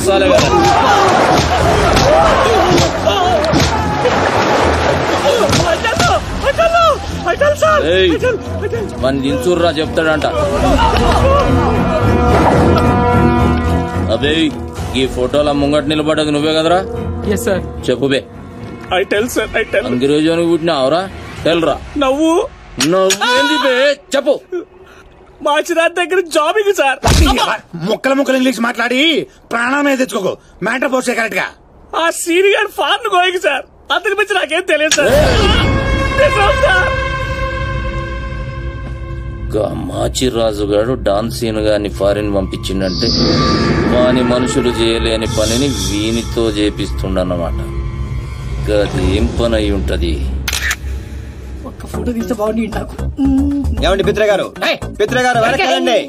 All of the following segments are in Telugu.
వస్తాలే కదా. మన దించూర్రా చెప్తాడంట. అబే ఈ ఫోటోల ముంగట నిలబడ్డది నువ్వే కదరా? చెప్పు బే. అంగిరోజు పుట్టినావురా? తెల్రా నవ్వు నవ్వేంది బే? చెప్పు. మాచిరాజ్ దగ్గర జాబింగ్ సార్. ముక్కలు ఇంగ్లీష్ మాట్లాడి ప్రాణమే తెచ్చుకోకు. మ్యాటర్ పోస్తే కరెక్ట్ గా. ఆ సీనియర్ ఫారెన్ గోయింగ్ సార్. అతని గురించి నాకేం తెలియదు సార్. మాచిరాజు గారు డాన్సీన్ గాని ఫారిన్ పంపించిండంటే వాని మనుషులు చేయలేని పనిని వీనితో చేపిస్తుండన్నమాట. గదేం పని అయి ఉంటది? ఒక్క ఫోటో తీస్తే బాగుంది నాకు. ఏమండి పిత్రగారు, వెనకాలండి.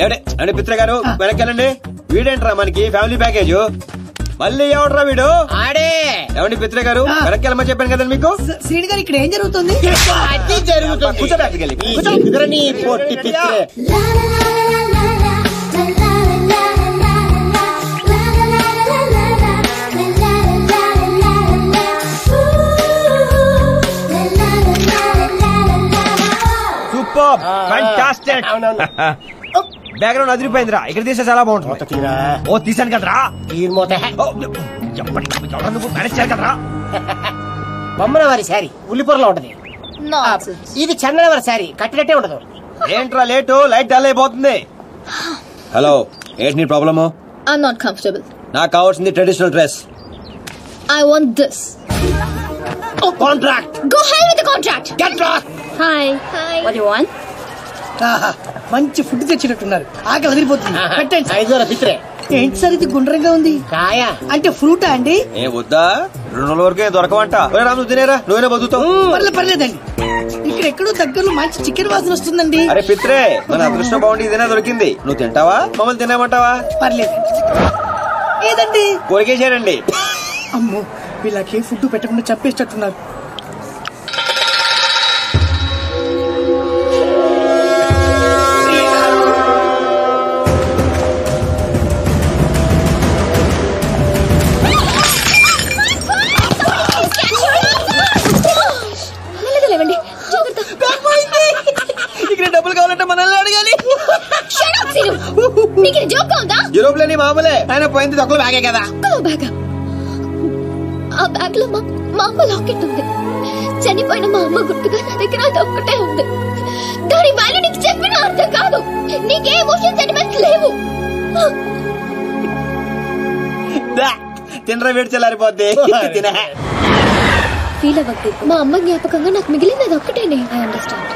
ఏమండి పిత్రగారు వెనకాలండి. వీడేంట్రా మనకి ఫ్యామిలీ ప్యాకేజ్? మళ్ళీ ఎవడరా వీడు? ఆడే. ఏమండి పిత్రగారు వెనకాలమ్మా చెప్పాను కదండి మీకు. శ్రీని గారు ఇక్కడ ఏం జరుగుతుంది? Super, fantastic. బ్యాక్గ్రౌండ్ అదిరిపోయిందిరా. ఇక్కడ తీస్తే చాలా బాగుంటుంది. ఓ తీసాను కదరా. కదరా బొమ్మల వారి శారీ ఉల్లిపొరలో ఉంటది. ఇది చందన వారి శారీ కట్టినట్టే ఉండదు. ఏంట్రా లేటు? లైట్ డల్ అయిపోతుంది. హలో, ఏంటి నీ ప్రాబ్లము? I'm not comfortable. నాకు కావాల్సింది traditional dress. I want this. Contract. Go ahead with the contract. Get lost. Hi. What do you want? మంచి ఫుడ్ తెచ్చినట్టున్నారు. ఆకలి వదిలిపోతుంది. పెట్టండి. ఏంటి సార్ ఇది గుండ్రంగా ఉంది? కాయ అంటే ఫ్రూటా అండి? ఏ వద్దా, 2 రోజుల వరకే దొరకవంట. నువ్వు తినేరా, నువ్వేనా బతుకుతావు. పర్లేదండి. ఇక్కడ ఎక్కడో దగ్గరలో మంచి చికెన్ వాసన వస్తుందండి. అరే పిత్రే, మన అదృష్టం బాగుండి ఇదేనా దొరికింది. నువ్వు తింటావా, మమ్మల్ని తినేమంటావా? పర్లేదు. ఏదండి? కొరికేసాడండి. అమ్మో, వీళ్ళకి ఫుడ్ పెట్టకుండా చంపేసేటట్టున్నారు. డబ్బులు కావాలంటే మనల్ని అడగాలి. జోబులని మామూలే. ఆయన పోయింది తక్కువ బ్యాగే కదా. ఆ బ్యాగ్ లో మా అమ్మ లాకెట్ ఉంది. చనిపోయిన మా అమ్మ గుర్తుగా నా దగ్గర అది ఒక్కటే ఉంది. దాని వాల్యూ నీకు చెప్పిన అర్థం కాదు. నీకే ఎమోషన్ సెంటిమెంట్స్ లేవు. తినరా, వేడి చల్లారిపోద్ది. ఫీల్ అవ్వద్దు. మా అమ్మ జ్ఞాపకంగా నాకు మిగిలింది అది ఒక్కటేనే. I understand.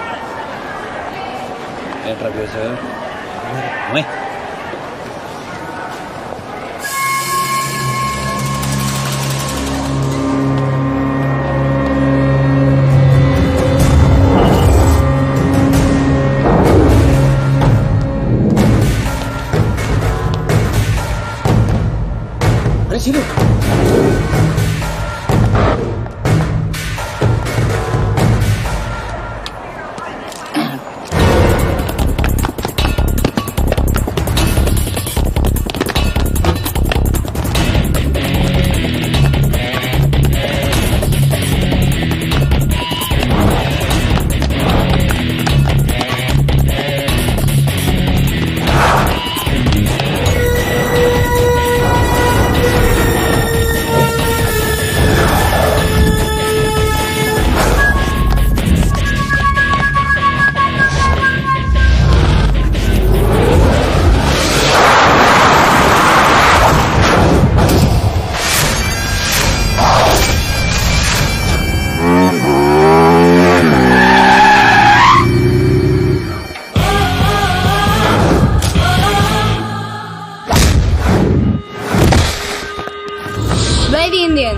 Ready, Indian.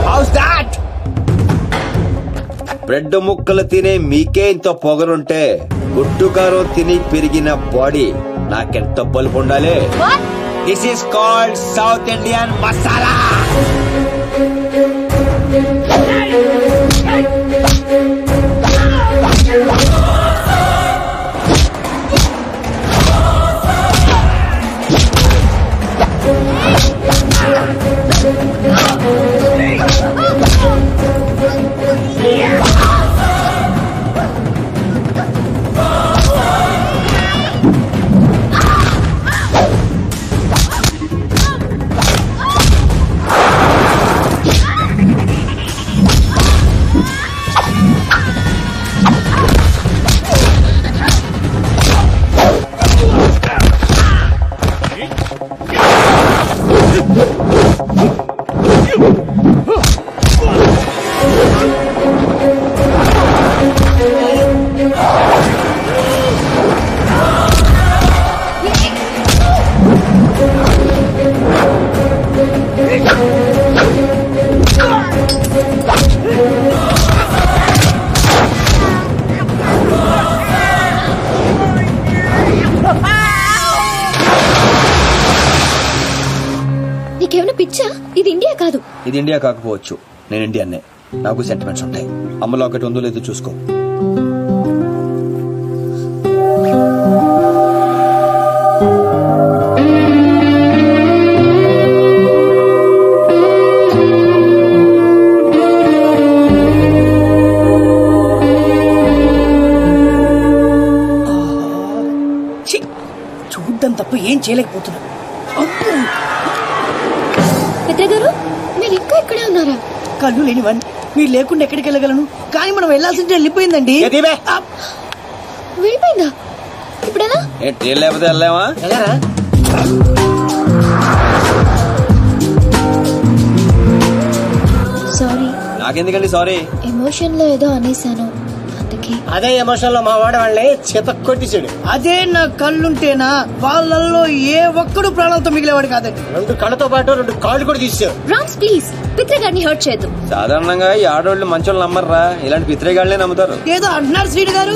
How's that? Bread ముక్కలు తినే మీకే ఇంత పొగరుంటే గుడ్డుకారం తిని పెరిగిన బాడీ నాకెంత బలుపు ఉండాలి. This is called south Indian masala. నీకేమైనా పిచ్చా? ఇది ఇండియా కాదు. ఇది ఇండియా కాకపోవచ్చు, నేను ఇండియన్నే. నాకు సెంటిమెంట్స్ ఉంటాయి. అమ్మలో ఒకటి ఉందో లేదో చూసుకో. చూడ్డం తప్ప ఏం చేయలేకపోతున్నా. మిత్ర గారు, మీరు ఇంకా ఇక్కడే ఉన్నారా? కళ్ళు లేనివన్, మీరు లేకుండా ఎక్కడికి వెళ్ళగలను? కానీ మనం వెళ్ళాల్సింటే వెళ్ళిపోయిందండి. వెళ్ళిపోయిందా? ఇప్పుడెలా? లేకపోతే వెళ్ళామా? సారీ. నాకెందుకండి సారీ? ఎమోషన్ లో ఏదో అనేసాను, అందుకే. అదే ఎమోషన్ లో మా వాడు వాళ్ళని చేత కొట్టించాడు. అదే నా కళ్ళుంటేనా వాళ్ళల్లో ఏ ఒక్కడు ప్రాణాలతో మిగిలేవాడు కాదండి. 2 కళ్ళతో పాటు 2 కాళ్ళు కూడా తీసారు. రామ్స్ ప్లీజ్, పిత్ర గారిని హర్ట్ చేయొద్దు. సాధారణంగా ఈ ఆడవాళ్ళు మంచోళ్ళు నమ్మర్రా, ఇలాంటి పిత్రేగాళ్ళనే నమ్ముతారు. ఏదో అంటున్నారు శ్రీడు గారు.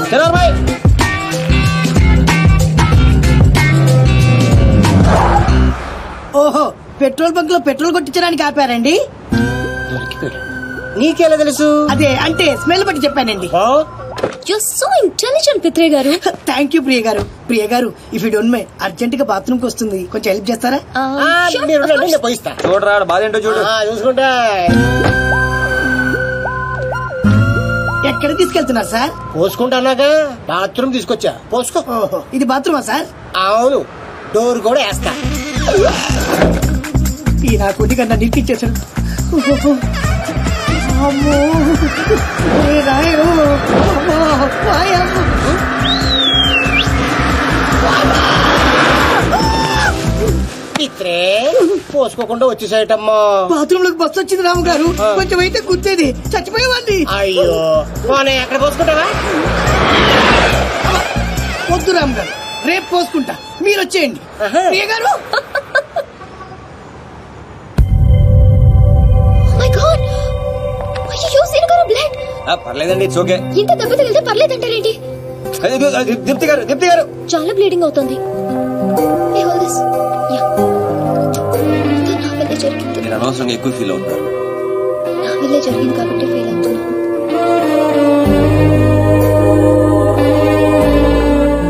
ఓహో, పెట్రోల్ బంక్ లో పెట్రోల్ కొట్టించడానికి ఆపారండి. నీకెలా తెలుసు? అదే అంటే స్మెల్ బట్టి చెప్పానండి. You're so intelligent, పిత్రే గారు. థ్యాంక్ యూ ప్రియ గారు. ప్రియ గారు, if you don't mind, urgent గా బాత్రూమ్ కి వస్తుంది, కొంచెం హెల్ప్ చేస్తారా? పోయిస్తా. చూడరా బాధ ఏంటో చూడు. చూసుకుంటా. ఎక్కడ తీసుకెళ్తున్నారు సార్? పోసుకుంటానాగా బాత్రూమ్ తీసుకొచ్చా. పోసుకో. ఓహో, ఇది బాత్రూమా సార్? అవును, డోర్ కూడా వేస్తా. ఈ నా కొద్ది కన్నా నిరికిచ్చేసాడు. అమ్మో, పిత్రే పోసుకోకుండా వచ్చేసాయటమ్మా. బాత్రూమ్ లోకి బస్సు వచ్చింది రాము గారు, కొంచెం అయితే గుర్తేది, చచ్చిపోయేవాడిని. అయ్యో, పోనీ ఎక్కడ పోసుకుంటావా? వద్దు రాము గారు, రేపు పోసుకుంటా, మీరు వచ్చేయండి. ప్రియ గారు, పర్లేదండి, ఇట్స్ ఓకే. ఇంత దెబ్బ తగిలితే పర్లేదంటారేంటి? దీప్తి గారు, దీప్తి గారు, చాలా బ్లీడింగ్ అవుతుంది. నేను అనవసరంగా ఎక్కువ ఫీల్ అవుతాను. నా వల్లే జరిగింది కాబట్టి ఫీల్ అవుతున్నాను.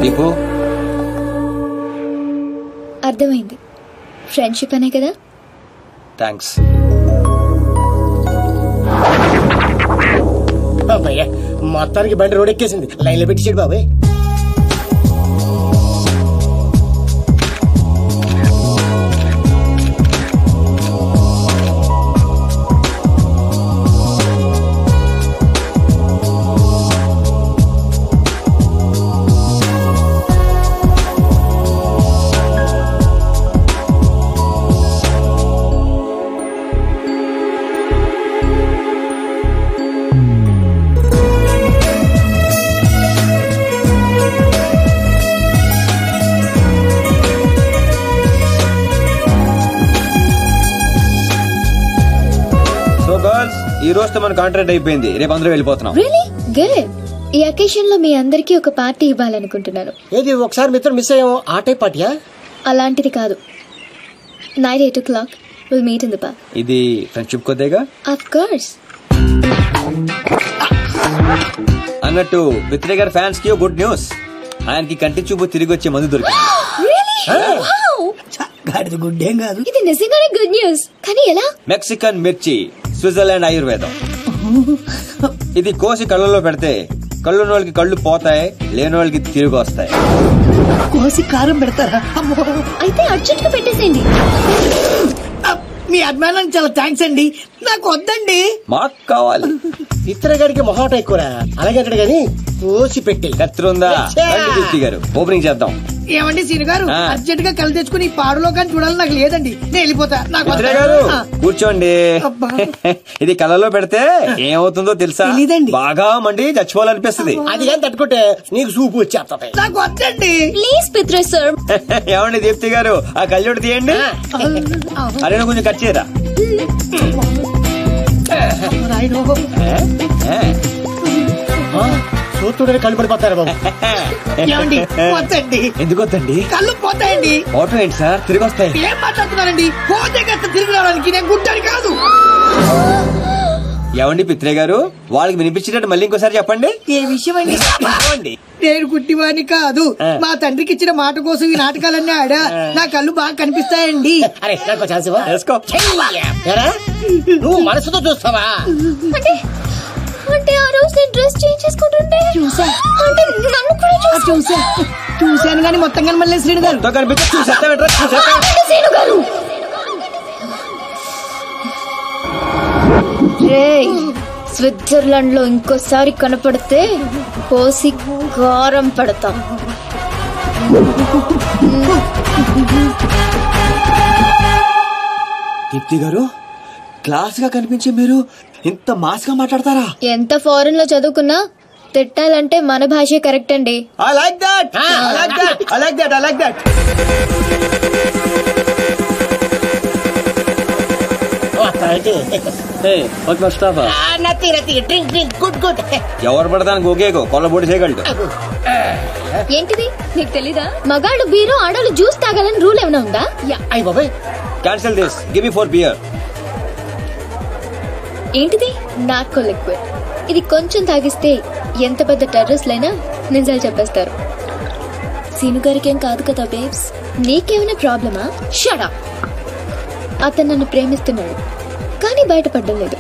దీపు, అర్థమైంది, ఫ్రెండ్షిప్ అనే కదా. థ్యాంక్స్. మొత్తానికి బండి రోడ్ ఎక్కేసింది. లైన్ లో పెట్టించాడు బాబాయ్. ఈ రోజుతో మన కాంట్రాక్ట్ అయిపోయింది, రేపు అందరూ వెళ్ళిపోతున్నాం. Really good. ఈ అకేషన్ లో మీ అందరికీ ఒక పార్టీ ఇవ్వాలనుకుంటున్నాను. ఏది ఒకసారి మిత్రుడు మిస్ అయ్యాము, ఆ టైప్ పార్టీయా? అలాంటిది కాదు, Night 8 o'clock. We'll meet in the pub. ఇది ఫ్రెండ్షిప్ కొద్దిగా Of course. అన్నట్టు పిత్రే గారి ఫ్యాన్స్ కి గుడ్ న్యూస్. ఆయనకి కంటి చూపు తిరిగి వచ్చే మందు దొరికింది. Really? Wow. గాడిది గుడ్డేం కాదు. ఇది నిజంగానే గుడ్ న్యూస్. కానీ ఎలా? మెక్సికన్ మిర్చి, స్విట్జర్లాండ్ ఆయుర్వేదం. ఇది కోసి కళ్ళలో పెడితే కళ్ళున్న వాళ్ళకి కళ్ళు పోతాయి, లేని వాళ్ళకి తిరిగి వస్తాయి. కోసి కారం పెడతారా? అమ్మో. అయితే అర్జెంట్ గా పెట్టేసేయండి. మీ అభిమానానికి చాలా థ్యాంక్స్ అండి. నాకు వద్దండి. మాకు కావాలి. ఇతర గారికి మొహాట ఎక్కువరా, అలాగే అక్కడ గాని కోసి పెట్టి కత్తిరుందా దీప్తి గారు? ఓపెనింగ్ చేద్దాం. ఏమండి సీను గారు, అర్జెంట్ గా కళ్ళు తెచ్చుకుని ఈ పాడులోకాన్ని చూడాలని నాకు లేదండి. నేను వెళ్ళిపోతా. నాకు పిత్రే గారు కూర్చోండి. అబ్బా. ఇది కళ్ళలో పెడితే ఏమవుతుందో తెలుసా? తెలీదండి. బాగా మండి చచ్చిపోవాలనిపిస్తుంది. అది కానీ తట్టుకుంటే నీకు సూపు వచ్చేస్తాయి. నాకు వద్దండి. ప్లీజ్ పిత్రే సార్. ఏమండి దీప్తి గారు, ఆ కళ్ళోటి తీయండి. అరే కొంచెం కట్ చేయరా? చూస్తుంటే కళ్ళు పడిపోతారు బాబు. ఏమండి వద్దండి. ఎందుకు వద్దండి? కళ్ళు పోతాయండి. ఆటో ఏంటి సార్, తిరిగి వస్తాయి. ఏం మాట్లాడుతున్నారండి? పోతే కాస్త తిరిగి రావడానికి నేను గుడ్డాని కాదు. ఏమండి పిత్రే గారు, వాళ్ళకి వినిపించేటట్టు మళ్ళీ ఇంకోసారి చెప్పండి. ఏ విషయం అండి? చెప్పండి. నేను గుడ్డివాణి కాదు. మా తండ్రికి ఇచ్చిన మాట కోసం ఈ నాటకాలన్నీ ఆడా. నా కళ్ళు బాగా కనిపిస్తాయండి. అరే నాకు ఛాన్స్ ఇవ్వ. వేసుకో. ఏరా? నువ్వు మనసుతో చూస్తావా? అంటే ఆ రోజు నేను డ్రెస్ చేంజ్ చేసుకుంటుంటే చూసా. అంటే నన్ను కూడా చూశాను కానీ మొత్తం కనమల్లే శ్రీను గారు. ఎంతో కనిపించి చూసేస్తావేంట్రా? చూసేస్తావా? సీను గారు. రేయ్, స్విట్జర్లాండ్ లో ఇంకోసారి కనపడితే కోసి కారం పెడతాం. దీప్తి గారు, క్లాస్ గా కనిపించే మీరు ఇంత మాస్ గా మాట్లాడతారా? ఎంత ఫారెన్ లో చదువుకున్నా తిట్టాలంటే మన భాషే కరెక్ట్ అండి. I like that. I like that. I like that. I like that. ఎవరు పడతానికి ఓకేగో కొల్లబోటి చేయగలడు. ఏంటిది నీకు తెలీదా? మగాళ్ళు బీరు, ఆడవాళ్ళు జ్యూస్ తాగాలని రూల్ ఏమైనా ఉందా? అయ్యి బాబాయ్, cancel this. Give me 4 beer. ఏంటిది? Narco liquid. ఇది కొంచెం తాగిస్తే ఎంత పెద్ద టెర్రస్లైనా నిజాలు చెప్పేస్తారు. సీను గారికి ఏం కాదు కదా బేబ్స్? నీకేమైనా ప్రాబ్లమా? Shut up. అతను నన్ను ప్రేమిస్తున్నాడు కానీ బయటపడడం లేదు.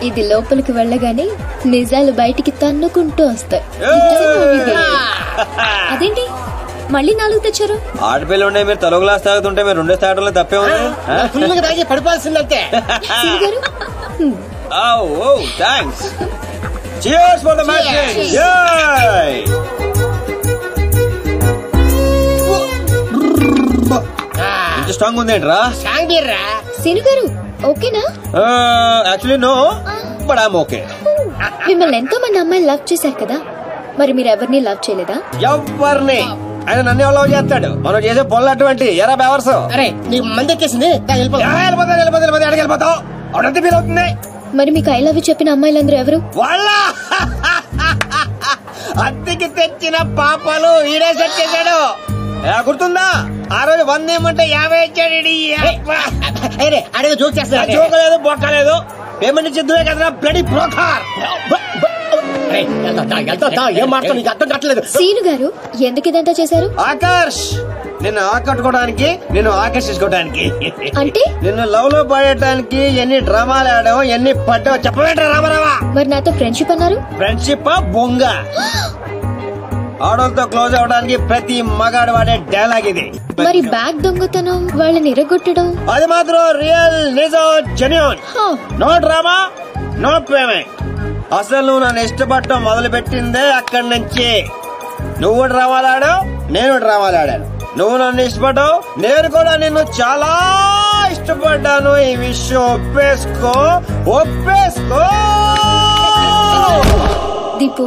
ఇది లోపలికి వెళ్ళగానే నిజాలు బయటికి తన్నుకుంటూ వస్తాయి. అదేంటి మళ్ళీ 4 తెచ్చారు? ఆడపిల్ల ఉండే మీరు తలో గ్లాస్ తాగుతుంటే మీరు 2 తాగడంలో తప్పే ఉంది. ఫుల్గా తాగి పడిపోవాల్సిందంతే. Seenu garu Oh, thanks. Cheers for the match. Yay! ఇంత స్ట్రాంగ్ ఉందేంట్రా? సాంగ్ బీర్రా. సీను గారు ఓకేనా? Actually no, but I'm okay. మిమ్మల్ని ఎంతో మంది అమ్మాయిలు లవ్ చేశారు కదా, మరి మీరు ఎవరిని లవ్ చేయలేదా? ఎవరిని? ఆయన నన్ను ఎవరో చేస్తాడు. మనం చేసే పొల్ల అటువంటి ఎరా బెవర్స్. అరే నీకు మంది ఎక్కేసింది, వెళ్ళిపోతావు. అవునంతే ఫీల్ అవుతుంది. మరి మీకు ఐ లవ్ యూ చెప్పిన అమ్మాయిలందరూ ఎవరు? వాళ్ళ అద్దెకి తెచ్చిన పాపాలు ఈడే సెట్ చేశాడు. గుర్తుందా? ఆ రోజు 100 ఇమ్మంటే 50 ఇచ్చాడు. అడిగి జోక్ చేస్తా. చూకలేదు, బొక్కలేదు. పేమెంట్ ఇచ్చిద్దులే కదరా బ్లడీ బ్రోకర్. ఏం మాట్లాడు, నీకు అర్థం కావట్లేదు. సీను గారు ఎందుకు ఇదంతా చేశారు? ఆకర్ష్, నిన్ను ఆకట్టుకోవడానికి, నిన్ను ఆకర్షించుకోవడానికి, అంటే నిన్ను లవ్ లో పడేయడానికి ఎన్ని డ్రామాలు ఆడావు, ఎన్ని పడ్డావు చెప్పవేంట్రా రామారావా? మరి నాతో ఫ్రెండ్షిప్ అన్నారు. ఫ్రెండ్షిప్ బొంగ. ఆడోళ్ళతో క్లోజ్ అవడానికి ప్రతి మగాడు వాడే డైలాగ్ ఇది. మరి బ్యాగ్ దొంగతనం, వాళ్ళని ఇరగొట్టడం, అది మాత్రం రియల్, నిజం, genuine. No drama, no payment. అసలు నువ్వు నన్ను ఇష్టపడటం మొదలు పెట్టిందే అక్కడి నుంచి. నువ్వు డ్రామాలు ఆడావు, నేను డ్రామాలు ఆడాను. నువ్వు నన్ను ఇష్టపడ్డావు, నేను కూడా నిన్ను చాలా ఇష్టపడ్డాను. ఈ విషయం ఒప్పేసుకో. దీపు